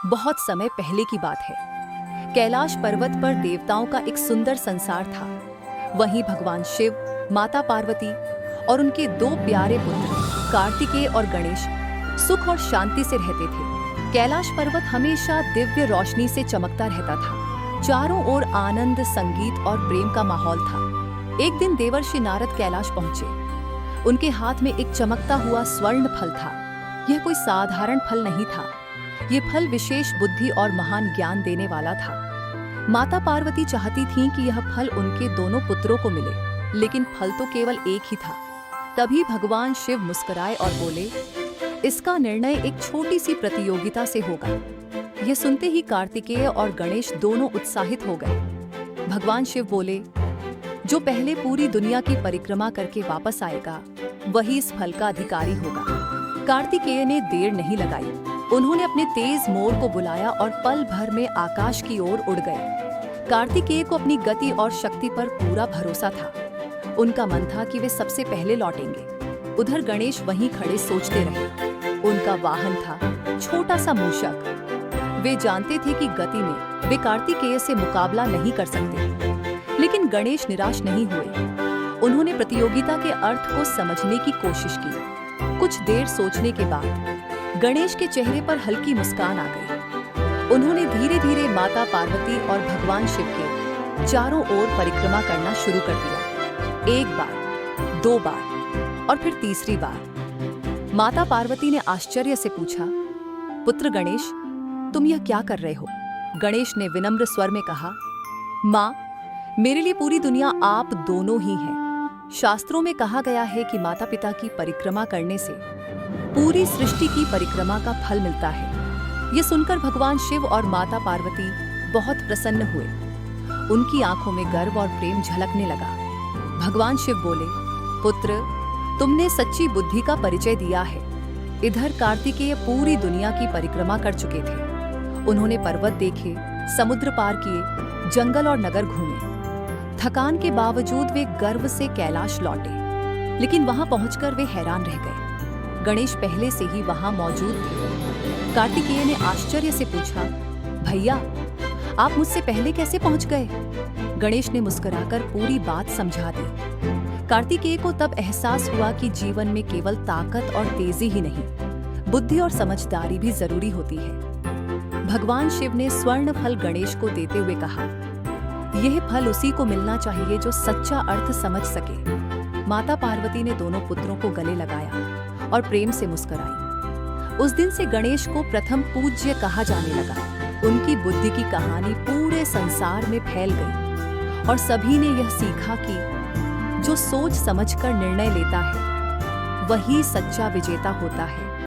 बहुत समय पहले की बात है। कैलाश पर्वत पर देवताओं का एक सुंदर संसार था। वहीं भगवान शिव, माता पार्वती और उनके दो प्यारे पुत्र कार्तिकेय और गणेश सुख और शांति से रहते थे। कैलाश पर्वत हमेशा दिव्य रोशनी से चमकता रहता था। चारों ओर आनंद, संगीत और प्रेम का माहौल था। एक दिन देवर्षि नारद कैलाश पहुंचे। उनके हाथ में एक चमकता हुआ स्वर्ण फल था। यह कोई साधारण फल नहीं था। ये फल विशेष बुद्धि और महान ज्ञान देने वाला था। माता पार्वती चाहती थीं कि यह फल उनके दोनों पुत्रों को मिले, लेकिन फल तो केवल एक ही था। तभी भगवान शिव मुस्कुराए और बोले, इसका निर्णय एक छोटी सी प्रतियोगिता से होगा। यह सुनते ही कार्तिकेय और गणेश दोनों उत्साहित हो गए। भगवान शिव बोले, जो पहले पूरी दुनिया की परिक्रमा करके वापस आएगा, वही इस फल का अधिकारी होगा। कार्तिकेय ने देर नहीं लगाई। उन्होंने अपने तेज मोर को बुलाया और पल भर में आकाश की ओर उड़ गए। कार्तिकेय को अपनी गति और शक्ति पर पूरा भरोसा था। उनका मन था कि वे सबसे पहले लौटेंगे। उधर गणेश वहीं खड़े सोचते रहे। उनका वाहन था छोटा सा मूषक। वे जानते थे कि गति में वे कार्तिकेय से मुकाबला नहीं कर सकते, लेकिन गणेश निराश नहीं हुए। उन्होंने प्रतियोगिता के अर्थ को समझने की कोशिश की। कुछ देर सोचने के बाद गणेश के चेहरे पर हल्की मुस्कान आ गई। उन्होंने धीरे धीरे माता पार्वती और भगवान शिव के चारों ओर परिक्रमा करना शुरू कर दिया। एक बार, दो बार और फिर तीसरी बार। माता पार्वती ने आश्चर्य से पूछा, पुत्र गणेश, तुम यह क्या कर रहे हो? गणेश ने विनम्र स्वर में कहा, माँ, मेरे लिए पूरी दुनिया आप दोनों ही हैं। शास्त्रों में कहा गया है कि माता पिता की परिक्रमा करने से पूरी सृष्टि की परिक्रमा का फल मिलता है। ये सुनकर भगवान शिव और माता पार्वती बहुत प्रसन्न हुए। उनकी आंखों में गर्व और प्रेम झलकने लगा। भगवान शिव बोले, पुत्र, तुमने सच्ची बुद्धि का परिचय दिया है। इधर कार्तिकेय पूरी दुनिया की परिक्रमा कर चुके थे। उन्होंने पर्वत देखे, समुद्र पार किए, जंगल और नगर घूमे। थकान के बावजूद वे गर्व से कैलाश लौटे, लेकिन वहां पहुंचकर वे हैरान रह गए। गणेश पहले से ही वहां मौजूद थे। कार्तिकेय ने आश्चर्य से पूछा, भैया, आप मुझसे पहले कैसे पहुंच गए? गणेश ने मुस्कुराकर पूरी बात समझा दी। कार्तिकेय को तब एहसास हुआ कि जीवन में केवल ताकत और तेजी ही नहीं, बुद्धि और समझदारी भी जरूरी होती है। भगवान शिव ने स्वर्ण फल गणेश को देते हुए कहा, यह फल उसी को मिलना चाहिए जो सच्चा अर्थ समझ सके। माता पार्वती ने दोनों पुत्रों को गले लगाया और प्रेम से मुस्कुराई। उस दिन से गणेश को प्रथम पूज्य कहा जाने लगा। उनकी बुद्धि की कहानी पूरे संसार में फैल गई और सभी ने यह सीखा कि जो सोच समझकर निर्णय लेता है, वही सच्चा विजेता होता है।